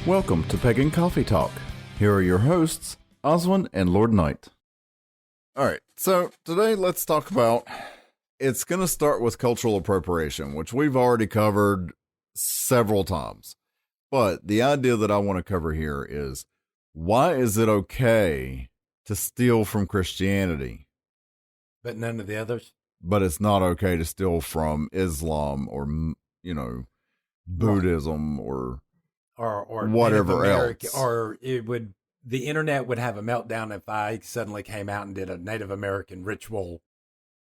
Welcome to Pagan Coffee Talk. Here are your hosts, Oswyn and Lord Night. All right, so today let's talk about, it's going to start with cultural appropriation, which we've already covered several times. But the idea that I want to cover here is, why is it okay to steal from Christianity, but none of the others? But it's not okay to steal from Islam or, Buddhism or whatever else. Or the internet would have a meltdown if I suddenly came out and did a Native American ritual.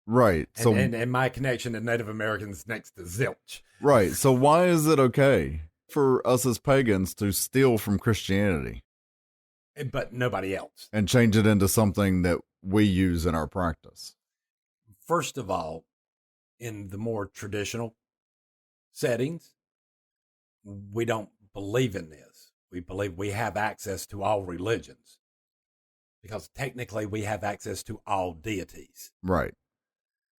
Right. And my connection to Native Americans next to zilch. Right. So why is it okay for us as pagans to steal from Christianity? But nobody else. And change it into something that we use in our practice. First of all, in the more traditional settings, we don't believe in this. We believe we have access to all religions because technically we have access to all deities. Right.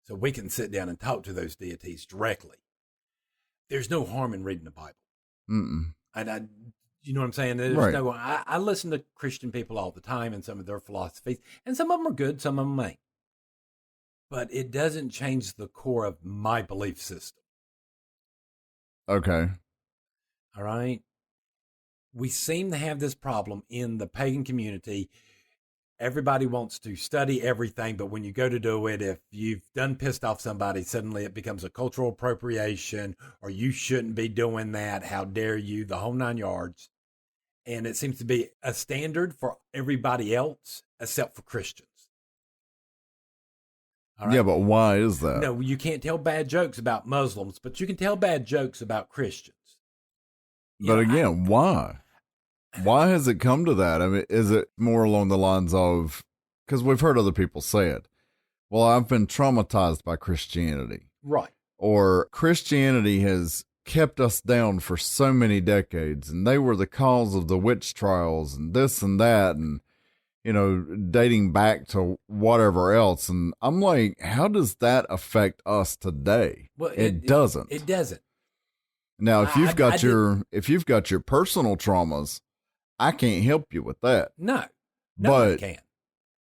So we can sit down and talk to those deities directly. There's no harm in reading the Bible. Mm-mm. And you know what I'm saying? There's right. I listen to Christian people all the time and some of their philosophies, and some of them are good, some of them ain't. But it doesn't change the core of my belief system. Okay. All right. We seem to have this problem in the pagan community. Everybody wants to study everything, but when you go to do it, if you've done pissed off somebody, suddenly it becomes a cultural appropriation, or you shouldn't be doing that. How dare you? The whole 9 yards. And it seems to be a standard for everybody else except for Christians. All right? Yeah, but why is that? No, you can't tell bad jokes about Muslims, but you can tell bad jokes about Christians. But again, why? Why has it come to that? I mean, is it more along the lines of, because we've heard other people say it, well, I've been traumatized by Christianity. Right. Or Christianity has kept us down for so many decades, and they were the cause of the witch trials and this and that, and, dating back to whatever else. And I'm like, how does that affect us today? Well, it doesn't. It doesn't. Now, if you've got your personal traumas, I can't help you with that. No, one can.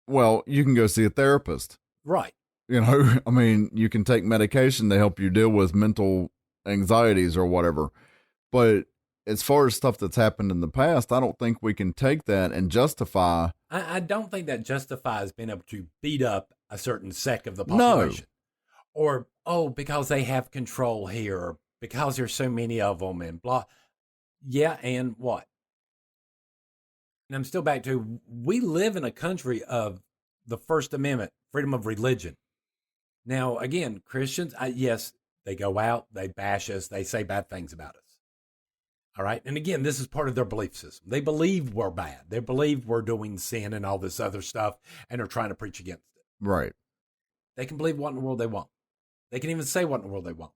Well, you can go see a therapist. Right. You can take medication to help you deal with mental anxieties or whatever. But as far as stuff that's happened in the past, I don't think we can take that and justify. I don't think that justifies being able to beat up a certain sect of the population. No. Or, because they have control here, or because there's so many of them and blah. Yeah, and what? And I'm still back to, we live in a country of the First Amendment, freedom of religion. Now, again, Christians, yes, they go out, they bash us, they say bad things about us. All right? And again, this is part of their belief system. They believe we're bad. They believe we're doing sin and all this other stuff, and are trying to preach against it. Right. They can believe what in the world they want. They can even say what in the world they want.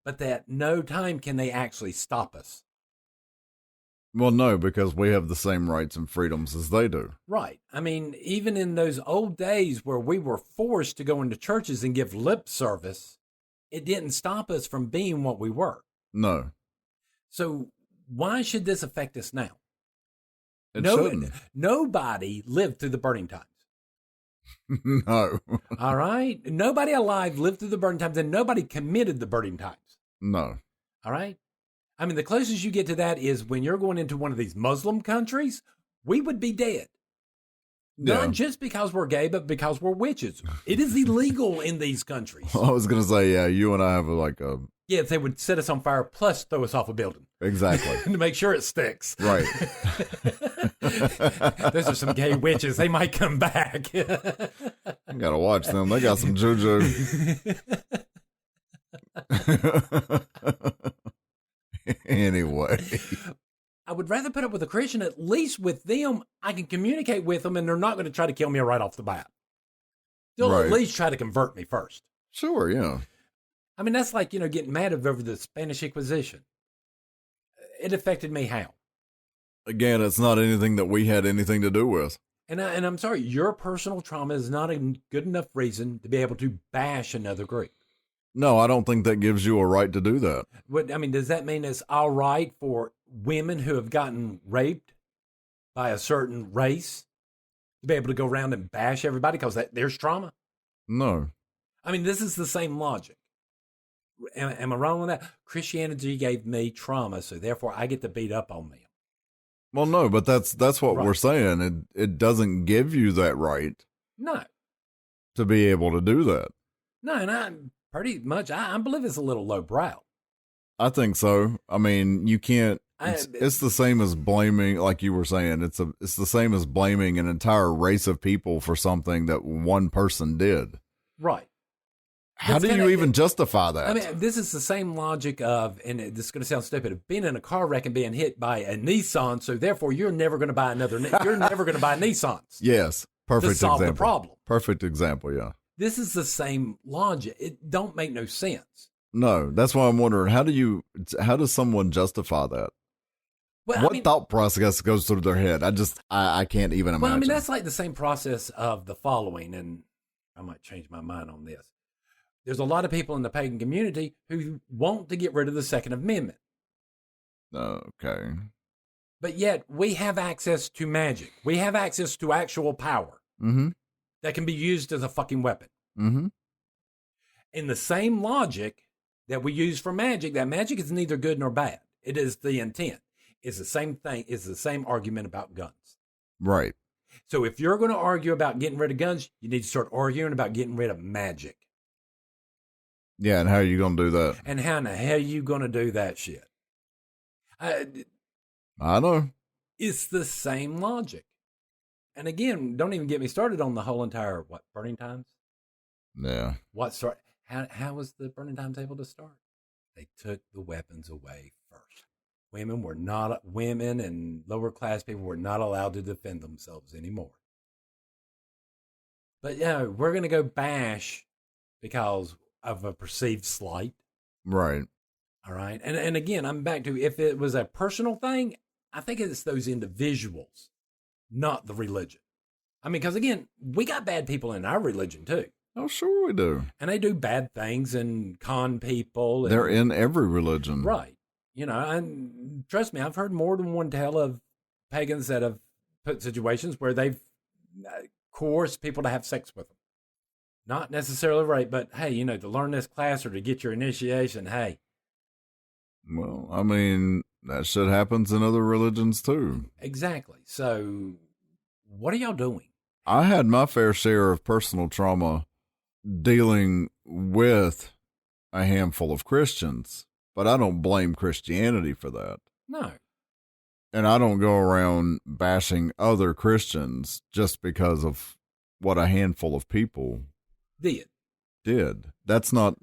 But at no time can they actually stop us. Well, no, because we have the same rights and freedoms as they do. Right. I mean, even in those old days where we were forced to go into churches and give lip service, it didn't stop us from being what we were. No. So why should this affect us now? It shouldn't. Nobody lived through the burning times. No. All right? Nobody alive lived through the burning times, and nobody committed the burning times. No. All right? I mean, the closest you get to that is when you're going into one of these Muslim countries, we would be dead. Yeah. Not just because we're gay, but because we're witches. It is illegal in these countries. I was going to say, yeah, you and I have Yeah, they would set us on fire plus throw us off a building. Exactly. To make sure it sticks. Right. Those are some gay witches. They might come back. You got to watch them. They got some juju. Anyway. I would rather put up with a Christian. At least with them, I can communicate with them, and they're not going to try to kill me right off the bat. They'll at least try to convert me first. Sure, yeah. I mean, that's like, getting mad over the Spanish Inquisition. It affected me how? Again, it's not anything that we had anything to do with. And I'm sorry, your personal trauma is not a good enough reason to be able to bash another group. No, I don't think that gives you a right to do that. Does that mean it's all right for women who have gotten raped by a certain race to be able to go around and bash everybody because there's trauma? No. I mean, this is the same logic. Am I wrong on that? Christianity gave me trauma, so therefore I get to beat up on them. Well, no, but that's what we're saying. It doesn't give you that right. No. To be able to do that. No, and I believe it's a little lowbrow. I think so. I mean, you can't. It's the same as blaming, like you were saying. It's the same as blaming an entire race of people for something that one person did. Right. How do you even justify that? I mean, this is the same logic of, and this is going to sound stupid, of being in a car wreck and being hit by a Nissan. So therefore, you're never going to buy you're never going to buy Nissans. Yes, perfect to solve example. The problem. Perfect example. Yeah. This is the same logic. It don't make no sense. No, that's why I'm wondering how does someone justify that? Well, what thought process goes through their head? I can't even imagine. Well, I mean, that's like the same process of the following, and I might change my mind on this. There's a lot of people in the pagan community who want to get rid of the Second Amendment. Okay. But yet we have access to magic. We have access to actual power that can be used as a fucking weapon. Mm-hmm. In the same logic that we use for magic, that magic is neither good nor bad. It is the intent. It's the same thing. It's the same argument about guns. Right. So if you're going to argue about getting rid of guns, you need to start arguing about getting rid of magic. Yeah, and how are you going to do that? And how in the hell are you going to do that shit? I know. It's the same logic. And again, don't even get me started on the whole entire, burning times? Yeah. How was the burning times able to start? They took the weapons away first. Women and lower class people were not allowed to defend themselves anymore. But yeah, we're going to go bash because of a perceived slight. Right. All right. And again, I'm back to, if it was a personal thing, I think it's those individuals, not the religion. I mean, because again, we got bad people in our religion too. Oh, sure we do. And they do bad things and con people. They're in every religion. Right. You know, and trust me, I've heard more than one tale of pagans that have put situations where they've coerced people to have sex with them. Not necessarily rape, but hey, to learn this class or to get your initiation, hey. Well, I mean, that shit happens in other religions too. Exactly. So what are y'all doing? I had my fair share of personal trauma dealing with a handful of Christians, but I don't blame Christianity for that. No. And I don't go around bashing other Christians just because of what a handful of people did. That's not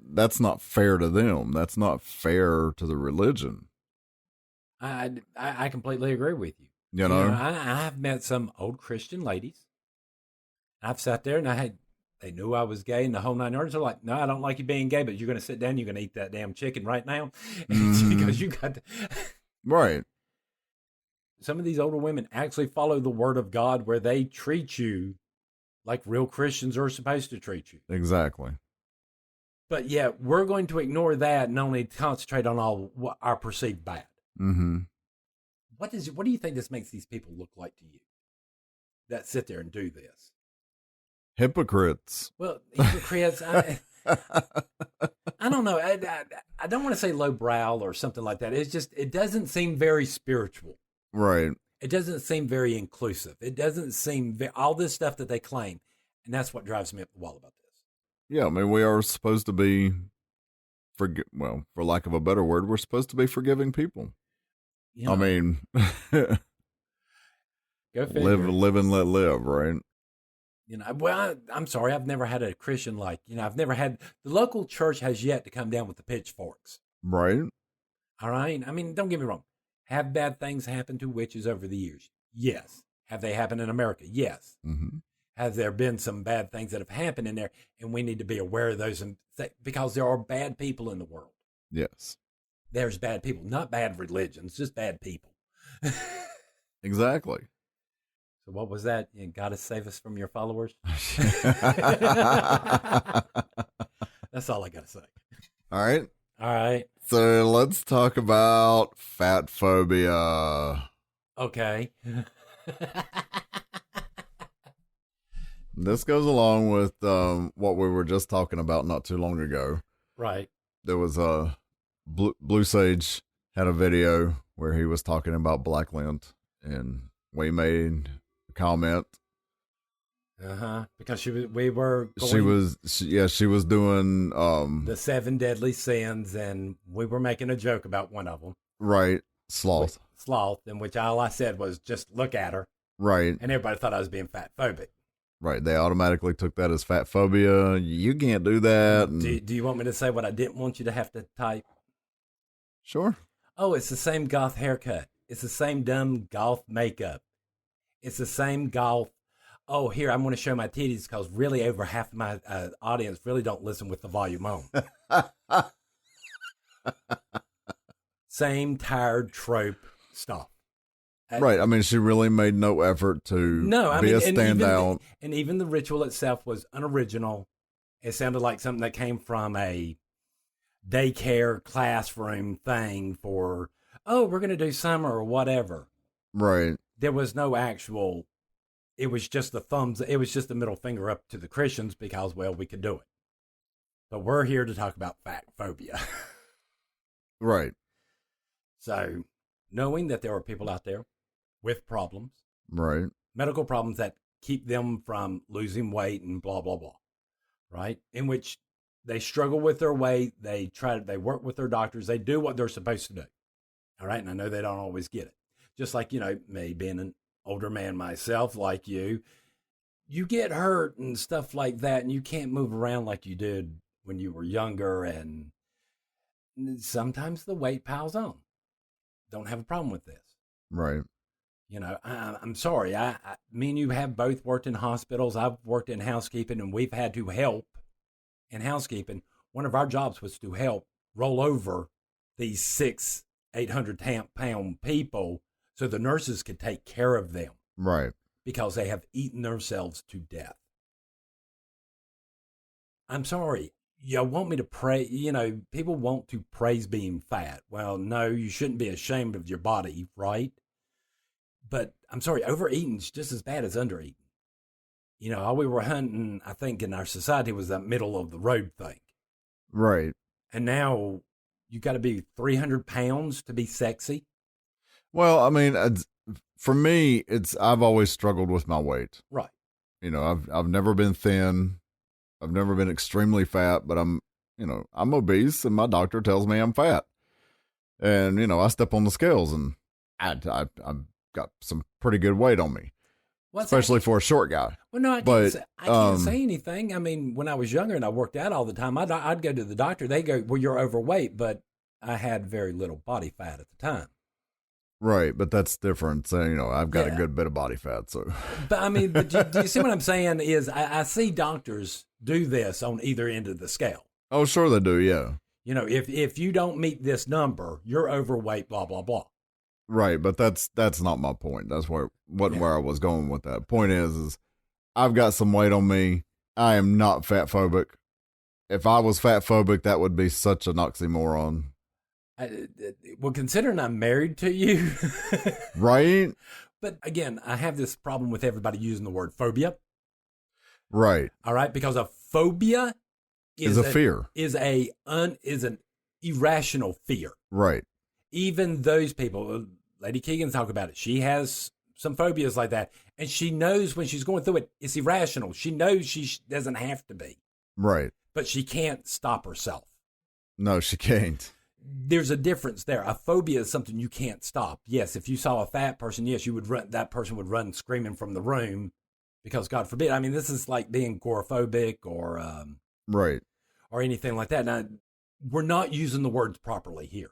fair to them. That's not fair to the religion. I completely agree with you. You know, I have met some old Christian ladies. I've sat there and they knew I was gay and the whole nine yards. They're like, no, I don't like you being gay, but you're going to sit down. You're going to eat that damn chicken right now because you got to. Right. Some of these older women actually follow the word of God where they treat you like real Christians are supposed to treat you. Exactly. But yeah, we're going to ignore that and only concentrate on all our perceived bad. Mm-hmm. What do you think this makes these people look like to you that sit there and do this? Hypocrites. Well, hypocrites, I don't know. I don't want to say lowbrow or something like that. It's just, it doesn't seem very spiritual. Right. It doesn't seem very inclusive. It doesn't seem all this stuff that they claim. And that's what drives me up the wall about this. Yeah, I mean, we are supposed to be, for lack of a better word, we're supposed to be forgiving people. I mean, go figure. Live and let live, right? I'm sorry, I've never had a Christian I've never had, the local church has yet to come down with the pitchforks. Right. All right. I mean, don't get me wrong. Have bad things happened to witches over the years? Yes. Have they happened in America? Yes. Mm-hmm. Have there been some bad things that have happened in there? And we need to be aware of those because there are bad people in the world. Yes. There's bad people, not bad religions, just bad people. Exactly. So what was that? You got to save us from your followers? That's all I got to say. All right. So let's talk about fat phobia. Okay. This goes along with what we were just talking about not too long ago. Right. There was a Blue Sage had a video where he was talking about black lint, and we made a comment. Because we were going, she was doing the 7 deadly sins, and we were making a joke about one of them. Right, sloth. In which all I said was just look at her. Right. And everybody thought I was being fat phobic. Right. They automatically took that as fat phobia. You can't do that. And... Do you want me to say what I didn't want you to have to type? Sure. Oh, it's the same goth haircut. It's the same dumb goth makeup. It's the same goth. Oh, here, I'm going to show my titties because really over half of my audience really don't listen with the volume on. Same tired trope stuff. Right. I mean, she really made no effort to be a standout. And even the ritual itself was unoriginal. It sounded like something that came from a daycare classroom thing for, oh, we're going to do summer or whatever. Right. There was no actual, it was just it was just the middle finger up to the Christians because, well, we could do it. But we're here to talk about fat phobia. Right. So, knowing that there are people out there with problems, right, medical problems that keep them from losing weight and blah, blah, blah, right? In which they struggle with their weight. They work with their doctors. They do what they're supposed to do. All right. And I know they don't always get it. Just like, me being an older man myself, like you get hurt and stuff like that. And you can't move around like you did when you were younger. And sometimes the weight piles on. Don't have a problem with this. Right. I'm sorry. Me and you have both worked in hospitals. I've worked in housekeeping, and we've had to help in housekeeping. One of our jobs was to help roll over these 800-pound people so the nurses could take care of them. Right. Because they have eaten themselves to death. I'm sorry. You want me to pray? People want to praise being fat. Well, no, you shouldn't be ashamed of your body, right? But I'm sorry, overeating's just as bad as undereating. All we were hunting, I think, in our society was that middle of the road thing. Right. And now you got to be 300 pounds to be sexy. Well, I mean, for me, I've always struggled with my weight. Right. I've never been thin. I've never been extremely fat, but I'm obese, and my doctor tells me I'm fat. And, I step on the scales, and I've got some pretty good weight on me, especially for a short guy. Well, no, I can't say anything. I mean, when I was younger and I worked out all the time, I'd go to the doctor. They go, well, you're overweight, but I had very little body fat at the time. Right, but that's different. So, I've got a good bit of body fat. So, but I mean, do you see what I'm saying? Is I see doctors do this on either end of the scale. Oh, sure they do. Yeah. If you don't meet this number, you're overweight. Blah blah blah. Right, but that's not my point. That's where I was going with that. Point is I've got some weight on me. I am not fat phobic. If I was fat phobic, that would be such an oxymoron. Well, considering I'm married to you. Right. But again, I have this problem with everybody using the word phobia. Right. All right. Because a phobia is a fear. Is an irrational fear. Right. Even those people, Lady Keegan talk about it. She has some phobias like that. And she knows when she's going through it, it's irrational. She knows she doesn't have to be. Right. But she can't stop herself. No, she can't. There's a difference there. A phobia is something you can't stop. Yes, if you saw a fat person, yes, that person would run screaming from the room because God forbid. I mean, this is like being agoraphobic or right. Or anything like that. Now, we're not using the words properly here.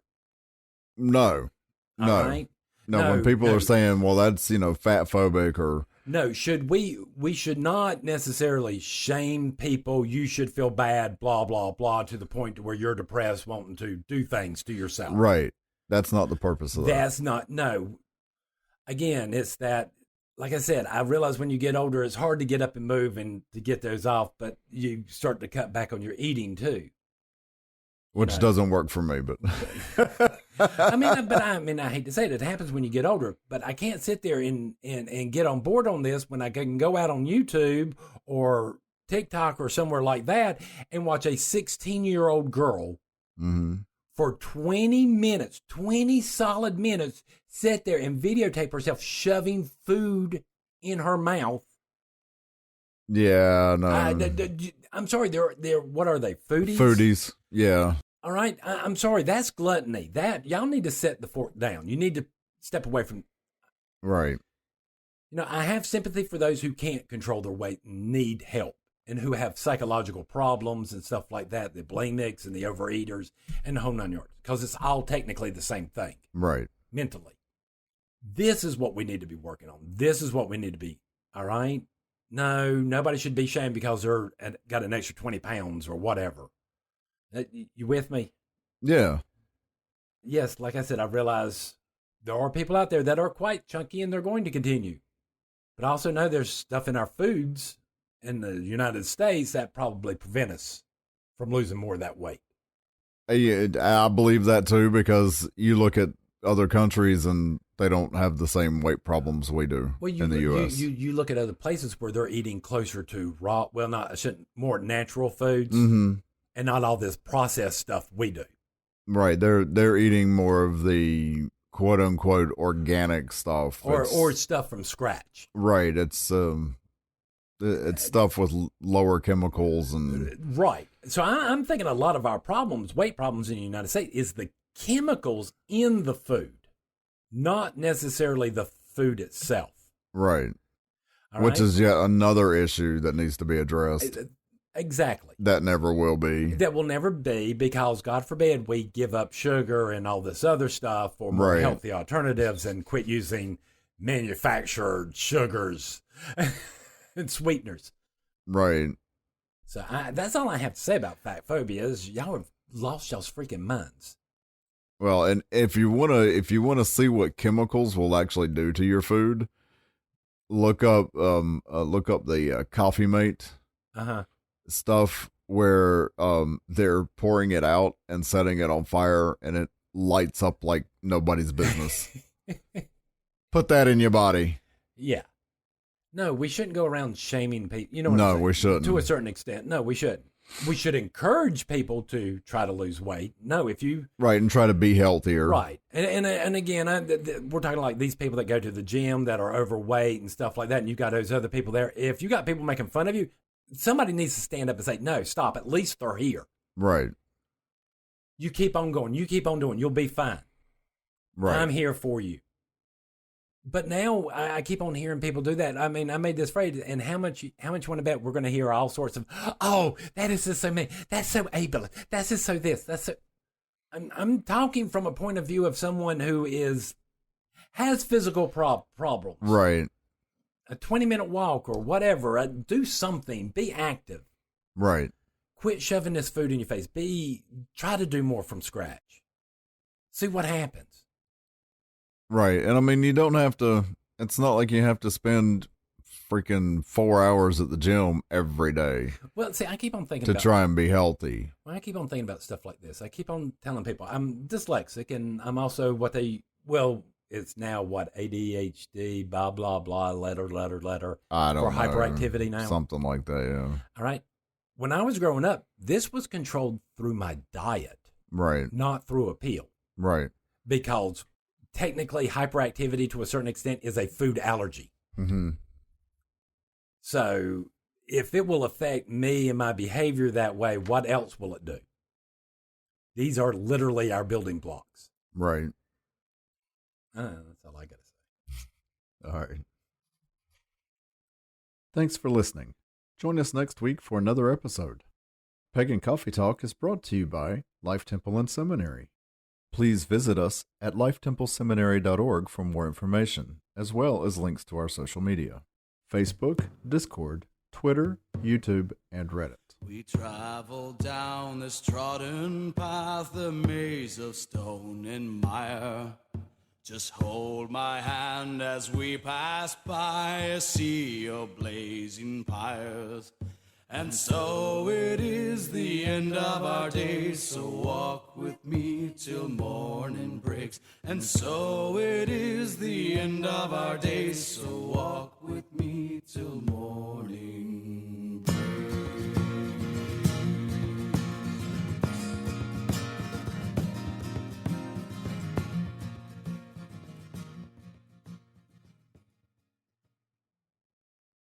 No. Right? No, when people are saying, well, that's, fat phobic or... No, we should not necessarily shame people. You should feel bad, blah, blah, blah, to the point to where you're depressed, wanting to do things to yourself. Right. That's not the purpose of that. That's not, no. Again, it's that, like I said, I realize when you get older, it's hard to get up and move and to get those off, but you start to cut back on your eating too. Which doesn't work for me, but I hate to say it happens when you get older, but I can't sit there and get on board on this when I can go out on YouTube or TikTok or somewhere like that and watch a 16-year-old girl for 20 minutes, 20 solid minutes, sit there and videotape herself shoving food in her mouth. Yeah, no. I'm sorry, they're what are they? Foodies? Foodies, yeah. All right, I'm sorry, that's gluttony. That y'all need to set the fork down. You need to step away from. Right. I have sympathy for those who can't control their weight and need help, and who have psychological problems and stuff like that, the bulimics and the overeaters and the whole 9 yards, because it's all technically the same thing. Right. Mentally. This is what we need to be working on. This is what we need to be. All right? No, nobody should be shamed because they're got an extra 20 pounds or whatever. You with me? Yeah. Yes, like I said, I realize there are people out there that are quite chunky and they're going to continue. But I also know there's stuff in our foods in the United States that probably prevent us from losing more of that weight. Yeah, I believe that too, because you look at other countries and they don't have the same weight problems we do in the U.S. You look at other places where they're eating closer to more natural foods and not all this processed stuff we do. Right. They're eating more of the quote unquote organic stuff. Or stuff from scratch. Right. It's stuff with lower chemicals and right. So I'm thinking a lot of our problems, weight problems in the United States, is the chemicals in the food, not necessarily the food itself. Right. Which is yet another issue that needs to be addressed. Exactly. That never will be. That will never be, because God forbid we give up sugar and all this other stuff for more healthy alternatives and quit using manufactured sugars and sweeteners. Right. So that's all I have to say about fat phobia is y'all have lost y'all's freaking minds. Well, and if you wanna see what chemicals will actually do to your food, look up the Coffee Mate stuff where they're pouring it out and setting it on fire and it lights up like nobody's business. Put that in your body. Yeah. No, we shouldn't go around shaming people. You know what I'm saying? No, we shouldn't. To a certain extent. No, we shouldn't. We should encourage people to try to lose weight. No, if you... Right, and try to be healthier. Right. And again, we're talking like these people that go to the gym that are overweight and stuff like that, and you've got those other people there. If you got people making fun of you, somebody needs to stand up and say, no, stop. At least they're here. Right. You keep on going. You keep on doing. You'll be fine. Right. I'm here for you. But now I keep on hearing people do that. I mean, I made this phrase, and how much you want to bet we're going to hear all sorts of, oh, that is just so mean. That's so ableist. That's just so this. That's so. I'm talking from a point of view of someone who has physical problems. Right. A 20-minute walk or whatever. Do something. Be active. Right. Quit shoving this food in your face. Try to do more from scratch. See what happens. Right. And I mean, you don't have to, it's not like you have to spend freaking 4 hours at the gym every day. Well, see, I keep on thinking to try and be healthy. Well, I keep on thinking about stuff like this. I keep on telling people I'm dyslexic and I'm also it's now what, ADHD, blah, blah, blah, letter. I don't know. For hyperactivity now. Something like that, yeah. All right. When I was growing up, this was controlled through my diet. Right. Not through a pill. Right. Because technically hyperactivity to a certain extent is a food allergy. Mm-hmm. So if it will affect me and my behavior that way, what else will it do? These are literally our building blocks. Right. That's all I got to say. All right. Thanks for listening. Join us next week for another episode. Pagan Coffee Talk is brought to you by Life Temple and Seminary. Please visit us at lifetempleseminary.org for more information, as well as links to our social media: Facebook, Discord, Twitter, YouTube, and Reddit. We travel down this trodden path, a maze of stone and mire. Just hold my hand as we pass by a sea of blazing pyres. And so it is the end of our days, so walk with me till morning breaks. And so it is the end of our days, so walk with me till morning